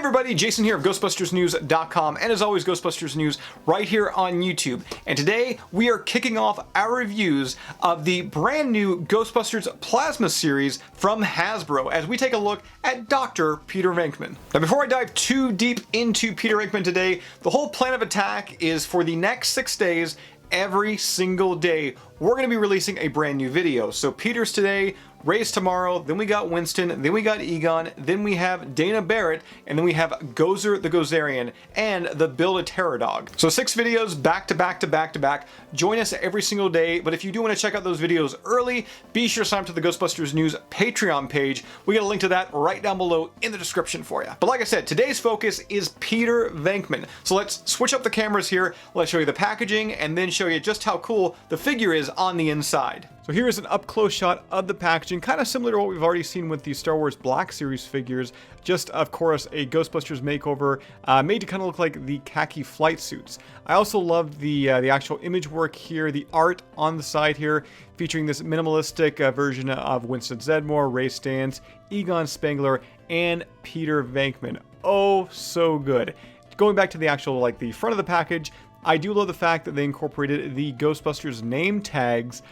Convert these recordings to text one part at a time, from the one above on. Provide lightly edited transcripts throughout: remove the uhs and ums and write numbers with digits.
everybody, Jason here of GhostbustersNews.com, and as always, Ghostbusters News right here on YouTube. And today we are kicking off our reviews of the brand new Ghostbusters Plasma series from Hasbro as we take a look at Dr. Peter Venkman. Now, before I dive too deep into Peter Venkman today, the whole plan of attack is for the next 6 days, every single day, we're going to be releasing a brand new video. So Peter's today, Ray's tomorrow, then we got Winston, then we got Egon, then we have Dana Barrett, and then we have Gozer the Gozerian, and the Build-A-Terror-Dog. So 6 videos back to back to back to back. Join us every single day, but if you do want to check out those videos early, be sure to sign up to the Ghostbusters News Patreon page. We got a link to that right down below in the description for you. But like I said, today's focus is Peter Venkman. So let's switch up the cameras here, let's show you the packaging, and then show you just how cool the figure is on the inside. So here is an up-close shot of the packaging, kind of similar to what we've already seen with the Star Wars Black Series figures, just of course a Ghostbusters makeover made to kind of look like the khaki flight suits. I also love the actual image work here, the art on the side here, featuring this minimalistic version of Winston Zeddemore, Ray Stantz, Egon Spengler, and Peter Venkman. Oh, so good. Going back to the actual, like the front of the package, I do love the fact that they incorporated the Ghostbusters name tags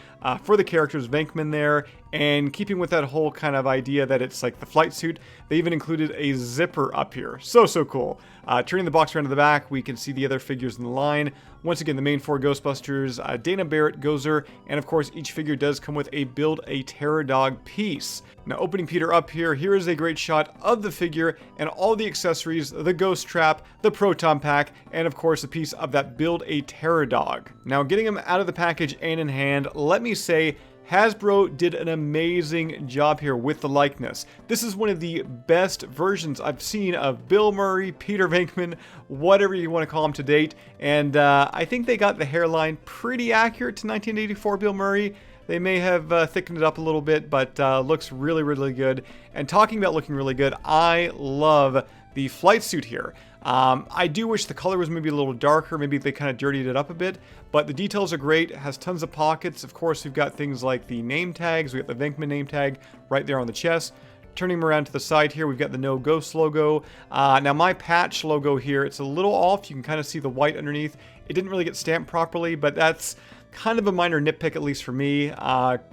for the characters Venkman there, and keeping with that whole kind of idea that it's like the flight suit, they even included a zipper up here. So cool. Turning the box around to the back, we can see the other figures in the line. Once again, the main 4 Ghostbusters, Dana Barrett, Gozer, and of course each figure does come with a Build-A-Terror-Dog piece. Now opening Peter up here is a great shot of the figure and all the accessories, the ghost trap, the Proton Pack, and of course a piece of that Build-A-Terror-Dog. Now getting them out of the package and in hand, let me say Hasbro did an amazing job here with the likeness. This is one of the best versions I've seen of Bill Murray, Peter Venkman, whatever you want to call him to date, and I think they got the hairline pretty accurate to 1984 Bill Murray. They may have thickened it up a little bit, but looks really good. And talking about looking really good, I love the flight suit here. I do wish the color was maybe a little darker, maybe they kind of dirtied it up a bit, but the details are great. It has tons of pockets. Of course, we've got things like the name tags. We got the Venkman name tag right there on the chest. Turning them around to the side here, we've got the No Ghost logo. Now my patch logo here, it's a little off. You can kind of see the white underneath. It didn't really get stamped properly, but that's kind of a minor nitpick, at least for me.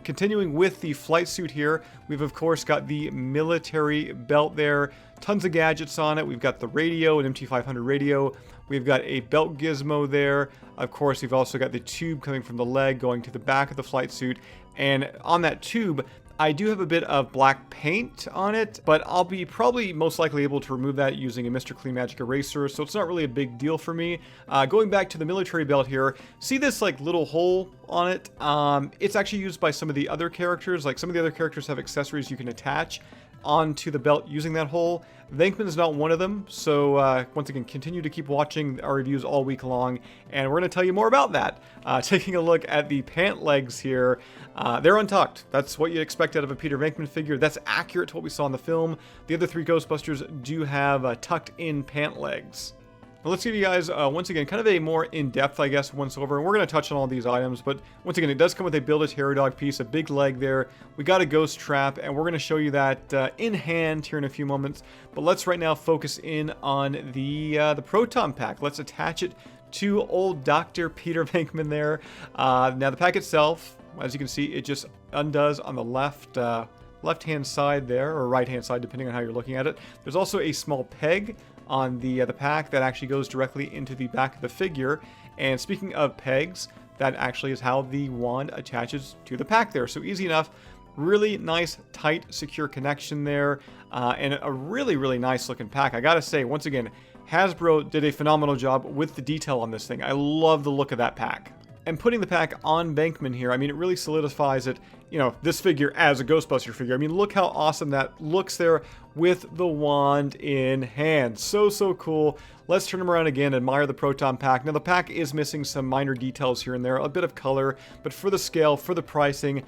Continuing with the flight suit here, we've of course got the military belt there. Tons of gadgets on it. We've got the radio, an MT500 radio. We've got a belt gizmo there. Of course, we've also got the tube coming from the leg going to the back of the flight suit. And on that tube, I do have a bit of black paint on it, but I'll be probably most likely able to remove that using a Mr. Clean Magic eraser, so it's not really a big deal for me. Going back to the military belt here, see this like little hole on it? It's actually used by some of the other characters. Like some of the other characters have accessories you can attach onto the belt using that hole. Venkman is not one of them, so once again, continue to keep watching our reviews all week long, and we're going to tell you more about that. Taking a look at the pant legs here, they're untucked. That's what you'd expect out of a Peter Venkman figure. That's accurate to what we saw in the film. The other 3 Ghostbusters do have tucked-in pant legs. Now let's give you guys, once again, kind of a more in-depth, I guess, once-over. And we're going to touch on all these items, but once again, it does come with a Build-A-Terror-Dog piece, a big leg there. We got a ghost trap, and we're going to show you that in hand here in a few moments. But let's right now focus in on the Proton Pack. Let's attach it to old Dr. Peter Venkman there. Now the pack itself, as you can see, it just undoes on the left-hand side there, or right-hand side, depending on how you're looking at it. There's also a small peg on the pack that actually goes directly into the back of the figure. And speaking of pegs, that actually is how the wand attaches to the pack there. So easy enough. Really nice, tight, secure connection there. And a really nice looking pack. I gotta say, once again, Hasbro did a phenomenal job with the detail on this thing. I love the look of that pack. And putting the pack on Venkman here, I mean, it really solidifies it, you know, this figure as a Ghostbuster figure. I mean, look how awesome that looks there with the wand in hand. So cool. Let's turn them around again, admire the Proton Pack. Now, the pack is missing some minor details here and there, a bit of color, but for the scale, for the pricing,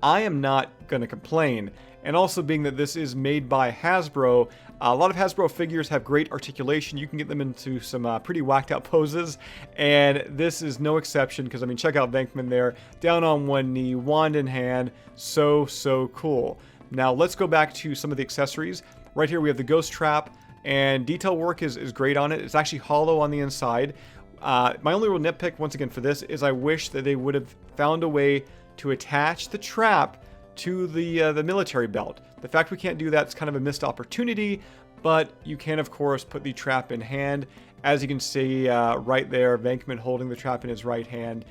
I am not going to complain. And also being that this is made by Hasbro, a lot of Hasbro figures have great articulation. You can get them into some pretty whacked out poses, and this is no exception because, I mean, check out Venkman there, down on one knee, wand in hand. So cool. Now let's go back to some of the accessories. Right here we have the ghost trap, and detail work is great on it. It's actually hollow on the inside. My only real nitpick, once again, for this is I wish that they would have found a way to attach the trap to the military belt. The fact we can't do that is kind of a missed opportunity, but you can, of course, put the trap in hand. As you can see right there, Venkman holding the trap in his right hand.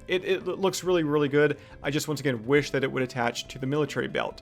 It looks really, really good. I just, once again, wish that it would attach to the military belt.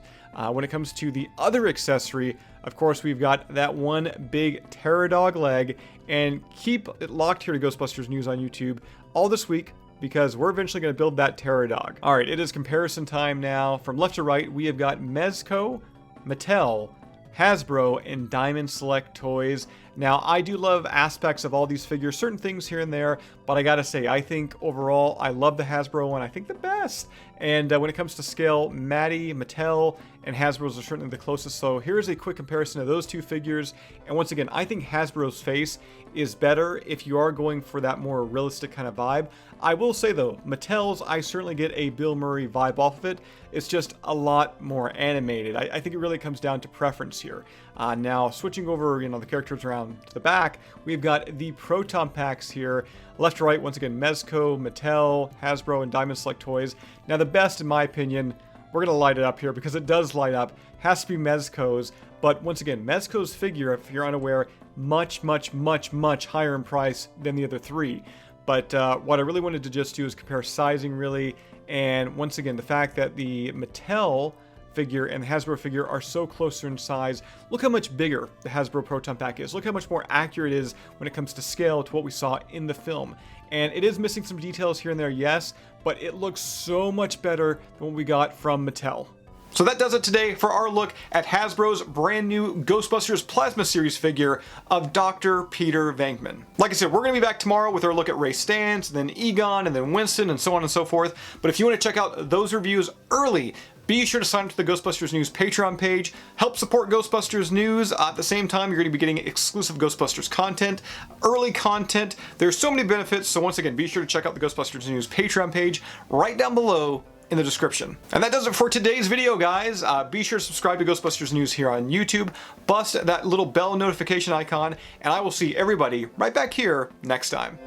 When it comes to the other accessory, of course, we've got that one big Terradog leg, and keep it locked here to Ghostbusters News on YouTube all this week, because we're eventually going to build that Terradog. All right, it is comparison time now. From left to right, we have got Mezco, Mattel, Hasbro, and Diamond Select Toys. Now, I do love aspects of all these figures, certain things here and there, but I gotta say, I think overall, I love the Hasbro one, I think the best. And when it comes to scale, Mattel, and Hasbro's are certainly the closest. So here's a quick comparison of those two figures. And once again, I think Hasbro's face is better if you are going for that more realistic kind of vibe. I will say though, Mattel's, I certainly get a Bill Murray vibe off of it. It's just a lot more animated. I think it really comes down to preference here. Now, switching over, the characters around to the back, we've got the Proton Packs here. Left to right, once again, Mezco, Mattel, Hasbro, and Diamond Select Toys. Now, the best, in my opinion, we're going to light it up here because it does light up, has to be Mezco's. But once again, Mezco's figure, if you're unaware, much, much, much, much higher in price than the other three. But what I really wanted to just do is compare sizing, really. And once again, the fact that the Mattel figure and the Hasbro figure are so closer in size. Look how much bigger the Hasbro Proton Pack is. Look how much more accurate it is when it comes to scale to what we saw in the film. And it is missing some details here and there, yes, but it looks so much better than what we got from Mattel. So that does it today for our look at Hasbro's brand new Ghostbusters Plasma Series figure of Dr. Peter Venkman. Like I said, we're going to be back tomorrow with our look at Ray Stantz, then Egon, and then Winston, and so on and so forth. But if you want to check out those reviews early, be sure to sign up to the Ghostbusters News Patreon page. Help support Ghostbusters News. At the same time, you're going to be getting exclusive Ghostbusters content, early content. There's so many benefits. So once again, be sure to check out the Ghostbusters News Patreon page right down below in the description. And that does it for today's video, guys. Be sure to subscribe to Ghostbusters News here on YouTube. Bust that little bell notification icon, and I will see everybody right back here next time.